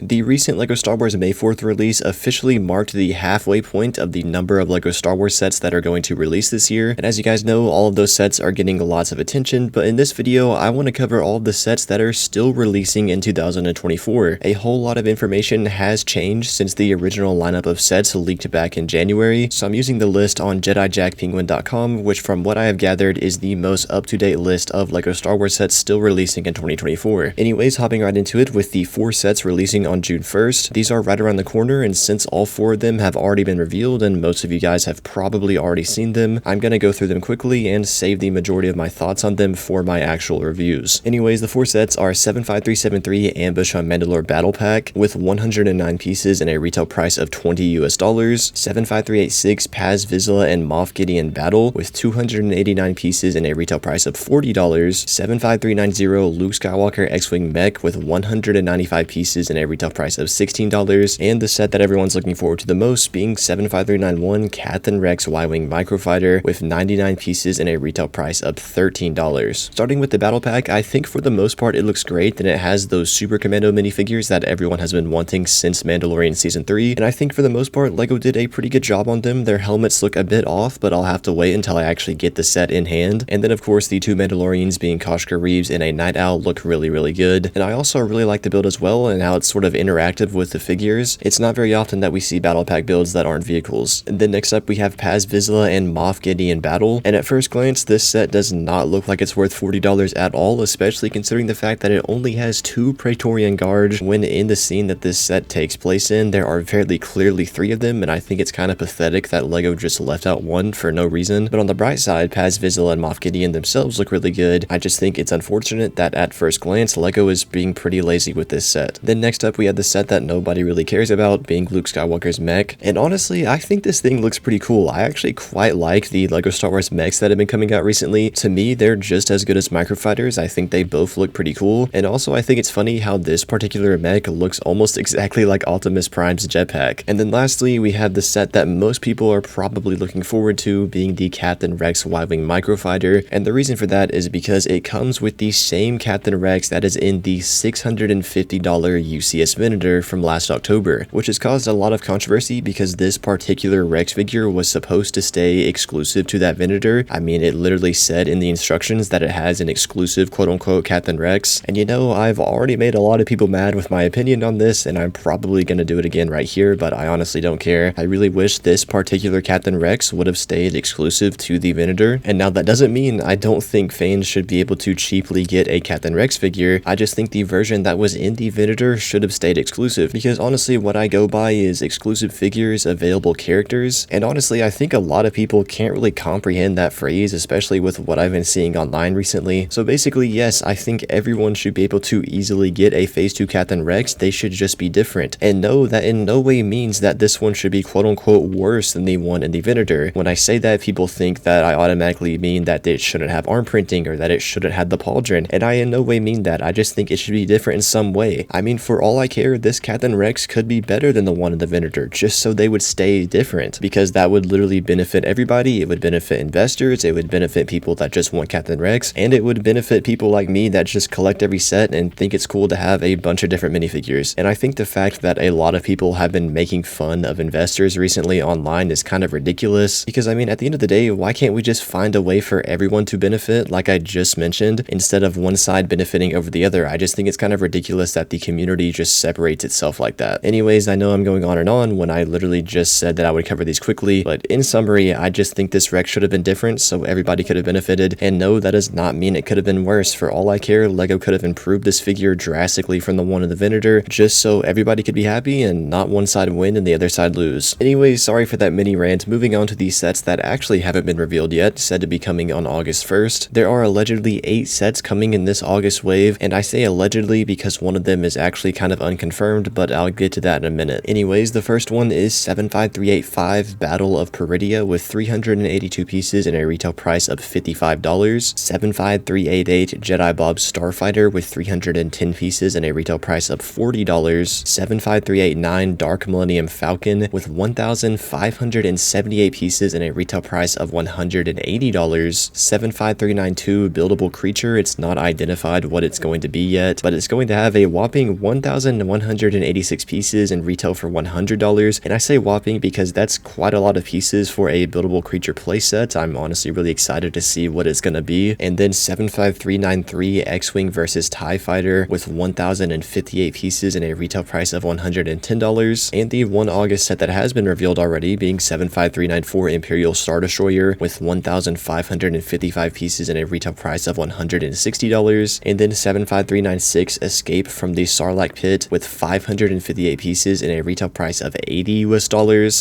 The recent LEGO Star Wars May 4th release officially marked the halfway point of the number of LEGO Star Wars sets that are going to release this year, and as you guys know, all of those sets are getting lots of attention, but in this video, I want to cover all of the sets that are still releasing in 2024. A whole lot of information has changed since the original lineup of sets leaked back in January, so I'm using the list on JediJackPenguin.com, which from what I have gathered is the most up-to-date list of LEGO Star Wars sets still releasing in 2024. Anyways, hopping right into it with the 4 sets releasing on June 1st. These are right around the corner, and since all 4 of them have already been revealed and most of you guys have probably already seen them, I'm gonna go through them quickly and save the majority of my thoughts on them for my actual reviews. Anyways, the 4 sets are 75373 Ambush on Mandalore Battle Pack with 109 pieces and a retail price of $20 US, 75386 Paz Vizsla and Moff Gideon Battle with 289 pieces and a retail price of $40, 75390 Luke Skywalker X-Wing Mech with 195 pieces and a retail price of $16, and the set that everyone's looking forward to the most being 75391 Captain Rex Y-Wing Microfighter with 99 pieces and a retail price of $13. Starting with the battle pack, I think for the most part it looks great, and it has those Super Commando minifigures that everyone has been wanting since Mandalorian Season 3, and I think for the most part LEGO did a pretty good job on them. Their helmets look a bit off, but I'll have to wait until I actually get the set in hand. And then of course the 2 Mandalorians being Koshka Reeves and a Night Owl look really good, and I also really like the build as well and how it's sort of interactive with the figures. It's not very often that we see battle pack builds that aren't vehicles. And then next up we have Paz Vizsla and Moff Gideon Battle, and at first glance this set does not look like it's worth $40 at all, especially considering the fact that it only has 2 Praetorian Guards, when in the scene that this set takes place in there are fairly clearly 3 of them, and I think it's kind of pathetic that LEGO just left out 1 for no reason. But on the bright side, Paz Vizsla and Moff Gideon themselves look really good. I just think it's unfortunate that at first glance LEGO is being pretty lazy with this set. Then next up we have the set that nobody really cares about, being Luke Skywalker's mech, and honestly I think this thing looks pretty cool. I actually quite like the LEGO Star Wars mechs that have been coming out recently. To me they're just as good as microfighters. I think they both look pretty cool, and also I think it's funny how this particular mech looks almost exactly like Optimus Prime's jetpack. And then lastly we have the set that most people are probably looking forward to, being the Captain Rex Y-Wing Microfighter, and the reason for that is because it comes with the same Captain Rex that is in the $650 UCS Venator from last October, which has caused a lot of controversy because this particular Rex figure was supposed to stay exclusive to that Venator. I mean, it literally said in the instructions that it has an exclusive quote-unquote Captain Rex, and you know, I've already made a lot of people mad with my opinion on this, and I'm probably gonna do it again right here, but I honestly don't care. I really wish this particular Captain Rex would have stayed exclusive to the Venator, and now that doesn't mean I don't think fans should be able to cheaply get a Captain Rex figure. I just think the version that was in the Venator should have stayed exclusive, because honestly what I go by is exclusive figures, available characters, and honestly I think a lot of people can't really comprehend that phrase, especially with what I've been seeing online recently. So basically, yes, I think everyone should be able to easily get a Phase 2 Captain Rex. They should just be different, and know that in no way means that this one should be quote-unquote worse than the one in the Venator. When I say that, people think that I automatically mean that it shouldn't have arm printing or that it shouldn't have the pauldron, and I in no way mean that. I just think it should be different in some way. I mean, for all I care, this Captain Rex could be better than the one in the Venator, just so they would stay different, because that would literally benefit everybody. It would benefit investors, it would benefit people that just want Captain Rex, and it would benefit people like me that just collect every set and think it's cool to have a bunch of different minifigures. And I think the fact that a lot of people have been making fun of investors recently online is kind of ridiculous, because I mean, at the end of the day, why can't we just find a way for everyone to benefit, like I just mentioned, instead of one side benefiting over the other? I just think it's kind of ridiculous that the community just separates itself like that. Anyways, I know I'm going on and on when I literally just said that I would cover these quickly, but in summary, I just think this Rex should have been different so everybody could have benefited, and no, that does not mean it could have been worse. For all I care, LEGO could have improved this figure drastically from the one in the Venator, just so everybody could be happy and not one side win and the other side lose. Anyways, sorry for that mini rant. Moving on to these sets that actually haven't been revealed yet, said to be coming on August 1st. There are allegedly 8 sets coming in this August wave, and I say allegedly because one of them is actually kind of unconfirmed, but I'll get to that in a minute. Anyways, the first one is 75385 Battle of Peridia with 382 pieces and a retail price of $55, 75388 Jedi Bob Starfighter with 310 pieces and a retail price of $40, 75389 Dark Millennium Falcon with 1,578 pieces and a retail price of $180, 75392 Buildable Creature. It's not identified what it's going to be yet, but it's going to have a whopping 1,186 pieces and retail for $100. And I say whopping because that's quite a lot of pieces for a buildable creature playset. I'm honestly really excited to see what it's going to be. And then 75393 X-Wing versus TIE Fighter with 1,058 pieces and a retail price of $110. And the 1 August set that has been revealed already being 75394 Imperial Star Destroyer with 1,555 pieces and a retail price of $160. And then 75396 Escape from the Sarlacc Pit with 558 pieces and a retail price of $80 US.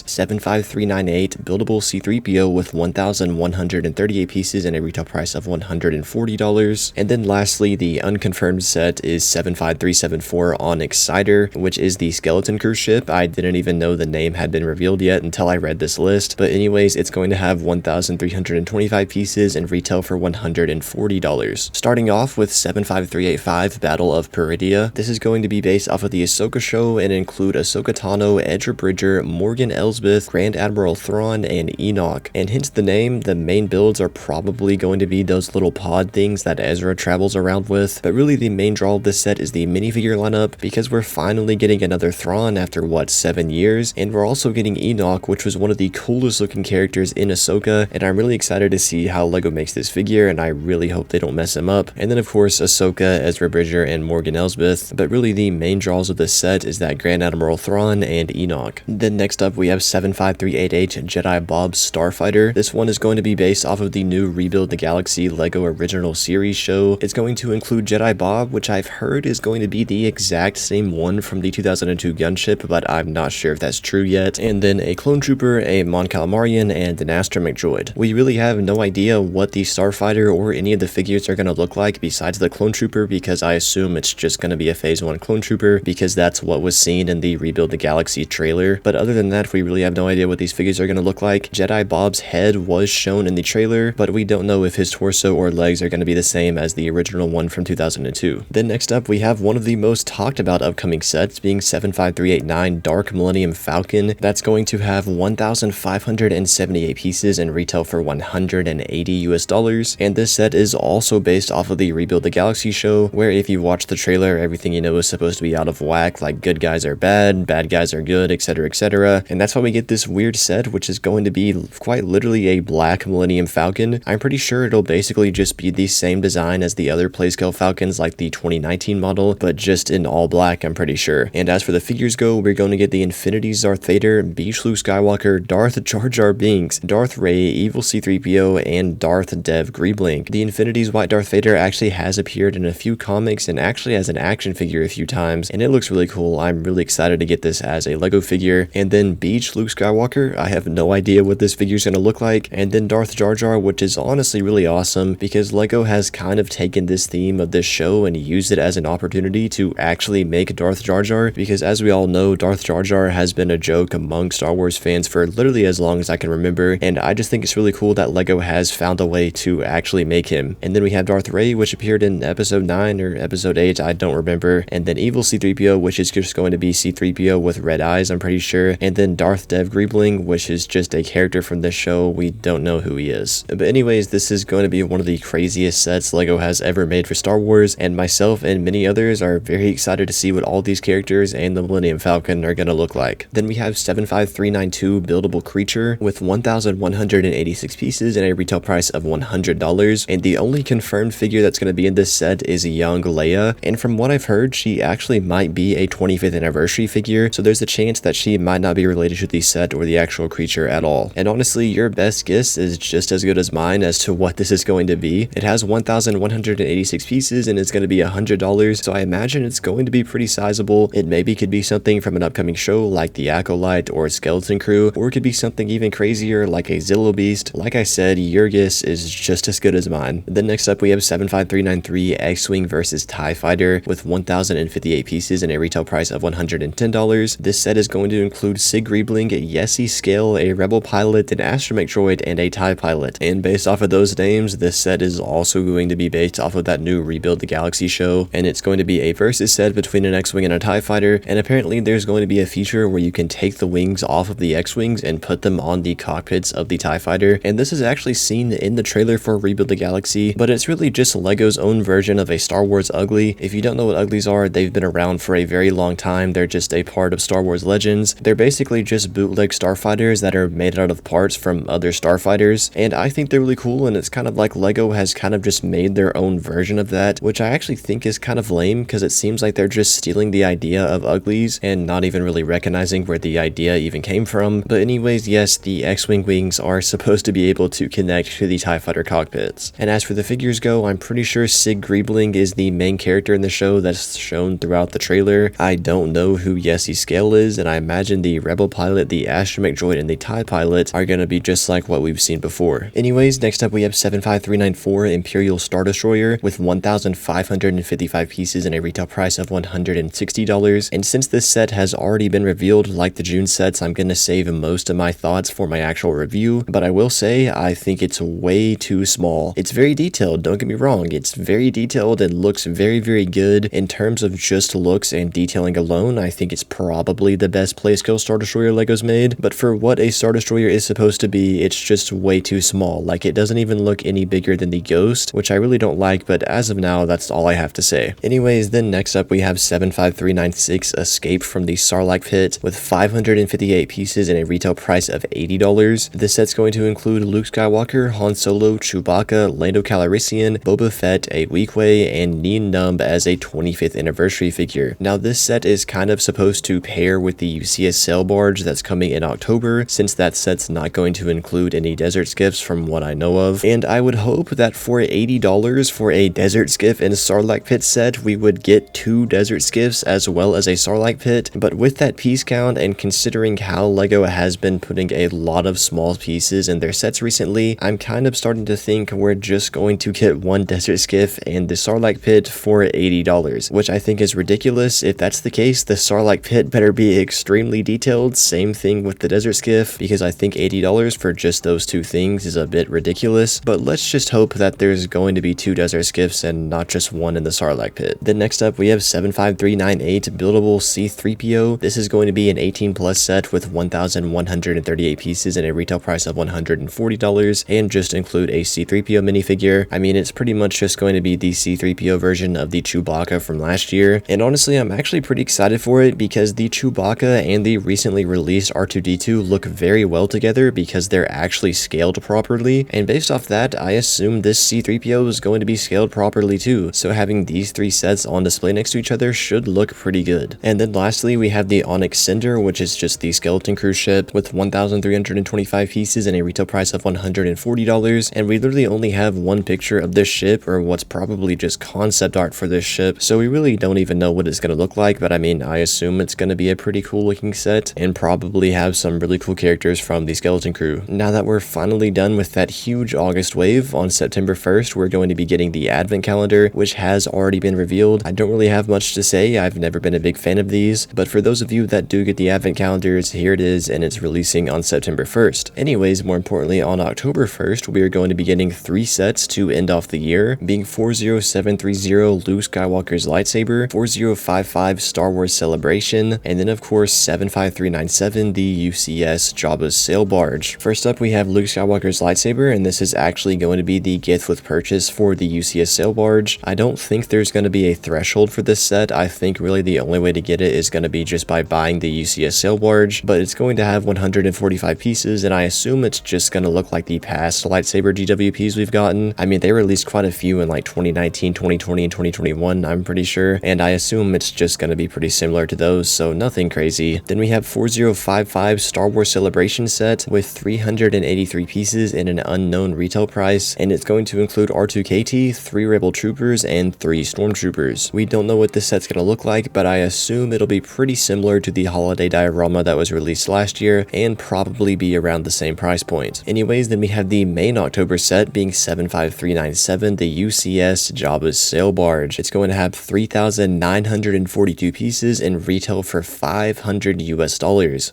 75398 Buildable C3PO with 1,138 pieces and a retail price of $140. And then lastly, the unconfirmed set is 75374 Onyx Cider, which is the Skeleton Crew ship. I didn't even know the name had been revealed yet until I read this list. But anyways, it's going to have 1,325 pieces and retail for $140. Starting off with 75385 Battle of Peridia. This is going to be based off of the Ahsoka show and include Ahsoka Tano, Edra Bridger, Morgan Elsbeth, Grand Admiral Thrawn, and Enoch. And hence the name, the main builds are probably going to be those little pod things that Ezra travels around with. But really the main draw of this set is the minifigure lineup, because we're finally getting another Thrawn after what, 7 years? And we're also getting Enoch, which was one of the coolest looking characters in Ahsoka, and I'm really excited to see how LEGO makes this figure, and I really hope they don't mess him up. And then of course Ahsoka, Ezra Bridger, and Morgan Elsbeth. But really the main draws of this set is that Grand Admiral Thrawn and Enoch. Then next up we have 75388 Jedi Bob Starfighter. This one is going to be based off of the new Rebuild the Galaxy LEGO Original Series show. It's going to include Jedi Bob, which I've heard is going to be the exact same one from the 2002 gunship, but I'm not sure if that's true yet. And then a Clone Trooper, a Mon Calamarian, and an Astromech Droid. We really have no idea what the Starfighter or any of the figures are going to look like besides the Clone Trooper, because I assume it's just going to be a Phase 1 Clone Trooper, because that's what was seen in the Rebuild the Galaxy trailer. But other than that, we really have no idea what these figures are going to look like. Jedi Bob's head was shown in the trailer, but we don't know if his torso or legs are going to be the same as the original one from 2002. Then next up, we have one of the most talked about upcoming sets, being 75389 Dark Millennium Falcon. That's going to have 1,578 pieces and retail for $180 US. And this set is also based off of the Rebuild the Galaxy show, where if you watch the trailer, everything you know is supposed to be out of whack, like good guys are bad guys are good, etc, etc. And that's why we get this weird set, which is going to be quite literally a black Millennium Falcon. I'm pretty sure it'll basically just be the same design as the other Playscale Falcons, like the 2019 model, but just in all black, I'm pretty sure. And as for the figures go, we're going to get the Infinity Darth Vader, Beach Luke Skywalker, Darth Jar Jar Binks, Darth Rey, Evil C3PO, and Darth Dev Greeblink. The Infinity's White Darth Vader actually has appeared in a few comics and actually as an action figure a few times, and it looks really cool. I'm really excited to get this as a LEGO figure. And then Beach Luke Skywalker, I have no idea what this figure is going to look like. And then Darth Jar Jar, which is honestly really awesome because LEGO has kind of taken this theme of this show and used it as an opportunity to actually make Darth Jar Jar, because as we all know, Darth Jar Jar has been a joke among Star Wars fans for literally as long as I can remember, and I just think it's really cool that LEGO has found a way to actually make him. And then we have Darth Rey, which appeared in episode 9 or episode 8, I don't remember, and then Evil C3PO, which is just going to be C3PO with red eyes, I'm pretty sure, and then Darth Dev Greeblink, which is just a character from this show. We don't know who he is. But anyways, this is going to be one of the craziest sets LEGO has ever made for Star Wars, and myself and many others are very excited to see what all these characters and the Millennium Falcon are going to look like. Then we have 75392 Buildable Creature with 1,186 pieces and a retail price of $100, and the only confirmed figure that's going to be in this set is a young Leia, and from what I've heard, she actually might be a 25th anniversary figure, so there's a chance that she might not be related to the set or the actual creature at all. And honestly, your best guess is just as good as mine as to what this is going to be. It has 1,186 pieces and it's going to be $100, so I imagine it's going to be pretty sizable. It maybe could be something from an upcoming show like the Acolyte or Skeleton Crew, or it could be something even crazier like a Zillo Beast. Like I said, your guess is just as good as mine. Then next up we have 75393 X-Wing versus TIE Fighter with 1,058 pieces and a retail price of $110. This set is going to include Sig Greeblink, Yessi Scale, a Rebel Pilot, an Astromech Droid, and a TIE Pilot. And based off of those names, this set is also going to be based off of that new Rebuild the Galaxy show, and it's going to be a versus set between an X-Wing and a TIE Fighter, and apparently there's going to be a feature where you can take the wings off of the X-Wings and put them on the cockpits of the TIE Fighter, and this is actually seen in the trailer for Rebuild the Galaxy, but it's really just LEGO's own version of a Star Wars Ugly. If you don't know what Uglies are, they've been around for a very long time. They're just a part of Star Wars Legends. They're basically just bootleg starfighters that are made out of parts from other starfighters, and I think they're really cool, and it's kind of like LEGO has kind of just made their own version of that, which I actually think is kind of lame because it seems like they're just stealing the idea of Uglies and not even really recognizing where the idea even came from. But anyways, yes, the X-Wing wings are supposed to be able to connect to the TIE Fighter cockpits. And as for the figures go, I'm pretty sure Sig Griebling is the main character in the show that's shown throughout the trailer. I don't know who Yessi Scale is, and I imagine the Rebel pilot, the Astromech droid, and the TIE pilot are gonna be just like what we've seen before. Anyways, next up we have 75394 Imperial Star Destroyer with 1,555 pieces and a retail price of $160. And since this set has already been revealed like the June sets, I'm gonna save most of my thoughts for my actual review, but I will say I think it's way too small. It's very detailed, don't get me wrong, it's very detailed and looks very good. In terms of just looks and detailing alone, I think it's probably the best Playscale Star Destroyer LEGO's made, but for what a Star Destroyer is supposed to be, it's just way too small. Like, it doesn't even look any bigger than the Ghost, which I really don't like, but as of now, that's all I have to say. Anyways, then next up we have 75396 Escape from the Sarlacc Pit with 558 pieces and a retail price of $80. This set's going to include Luke Skywalker, Han Solo, Chewbacca, Lando Calrissian, Boba Fett, a Weequay, and Nien Nunb as a 25th anniversary figure. Now this set is kind of supposed to pair with the UCS Sail Barge that's coming in October, since that set's not going to include any desert skiffs from what I know of, and I would hope that for $80 for a desert skiff and Sarlacc Pit set, we would get 2 desert skiffs as well as a Sarlacc Pit. But with that piece count and considering how LEGO has been putting a lot of small pieces in their sets recently, I'm kind of starting to think we're just going to get 1 desert skiff and the Sarlacc Pit for $80, which I think is ridiculous. If that's the case, the Sarlacc Pit better be extremely detailed. Same thing with the desert skiff, because I think $80 for just those 2 things is a bit ridiculous, but let's just hope that there's going to be 2 desert skiffs and not just 1 in the Sarlacc Pit. Then next up we have 75398 Buildable C-3PO. This is going to be an 18 plus set with 1,138 pieces and a retail price of $140, and just include a C-3PO minifigure. I mean, it's pretty much just going to be the C-3PO version of the Chewbacca from last year, and honestly I'm actually pretty excited for it because the Chewbacca and the recently released R2-D2 look very well together because they're actually scaled properly, and based off that I assume this C-3PO is going to be scaled properly too, so having these 3 sets on display next to each other should look pretty good. And then lastly we have the Onyx Cinder, which is just the Skeleton Crew ship with 1,325 pieces and a retail price of $140, and we literally only have 1 picture of this ship, or what's probably just concept art for this ship, so we really don't even know what it's going to look like, but I mean, I assume it's going to be a pretty cool looking set and probably have some really cool characters from the Skeleton Crew. Now that we're finally done with that huge August wave, on September 1st we're going to be getting the Advent Calendar, which has already been revealed. I don't really have much to say, I've never been a big fan of these, but for those of you that do get the Advent Calendars, here it is, and it's releasing on September 1st. Anyways, more importantly, on October 1st we are going to be getting 3 sets to end off the year, being 40730 Luke Skywalker's lightsaber, 4055 Star Wars Celebration, and then of course 75397 the UCS Jabba's Sail Barge. First up we have Luke Skywalker's lightsaber, and this is actually going to be the gift with purchase for the UCS Sail Barge. I don't think there's going to be a threshold for this set. I think really the only way to get it is going to be just by buying the UCS Sail Barge, but it's going to have 145 pieces, and I assume it's just going to look like the past lightsaber GWPs we've gotten. I mean, they released quite a few in like 2019, 2020, and 2021, I'm pretty sure, and I assume it's just going to be pretty similar to those, so nothing crazy. Then we have 4055 Star Wars Celebration set with 383 pieces and an unknown retail price, and it's going to include R2-KT, 3 Rebel Troopers, and 3 Stormtroopers. We don't know what this set's going to look like, but I assume it'll be pretty similar to the holiday diorama that was released last year, and probably be around the same price point. Anyways, then we have the main October set being 75397, the UCS Jabba's Sail Barge. It's going to have 3,942 pieces and retail for $500 US.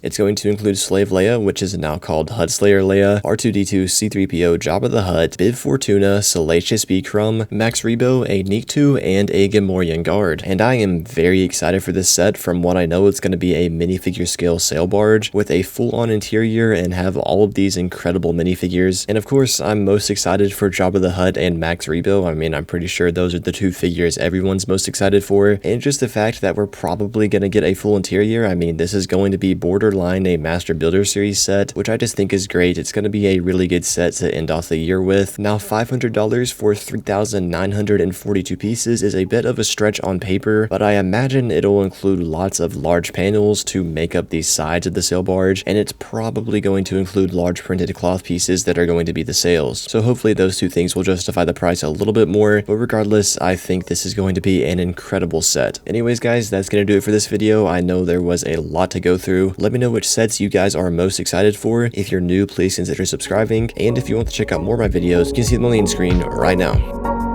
It's going to include Slave Leia, which is now called Hudslayer Leia, R2-D2, C-3PO, Jabba the Hutt, Bib Fortuna, Salacious B. Crumb, Max Rebo, a Nikto, and a Gamorrean guard. And I am very excited for this set. From what I know, it's going to be a minifigure scale sail barge with a full-on interior and have all of these incredible minifigures. And of course, I'm most excited for Jabba the Hutt and Max Rebo. I mean, I'm pretty sure those are the 2 figures everyone's most excited for. and just the fact that we're probably going to get a full interior. I mean, this is going to be borderline a Master Builder Series set, which I just think is great. It's going to be a really good set to end off the year with. Now, $500 for 3,942 pieces is a bit of a stretch on paper, but I imagine it'll include lots of large panels to make up the sides of the sail barge, and it's probably going to include large printed cloth pieces that are going to be the sails. So hopefully those two things will justify the price a little bit more, but regardless, I think this is going to be an incredible set. Anyways guys, that's going to do it for this video. I know there was a lot to go through. Let me know which sets you guys are most excited for. If you're new, please consider subscribing, and if you want to check out more of my videos, you can see them on the end screen right now.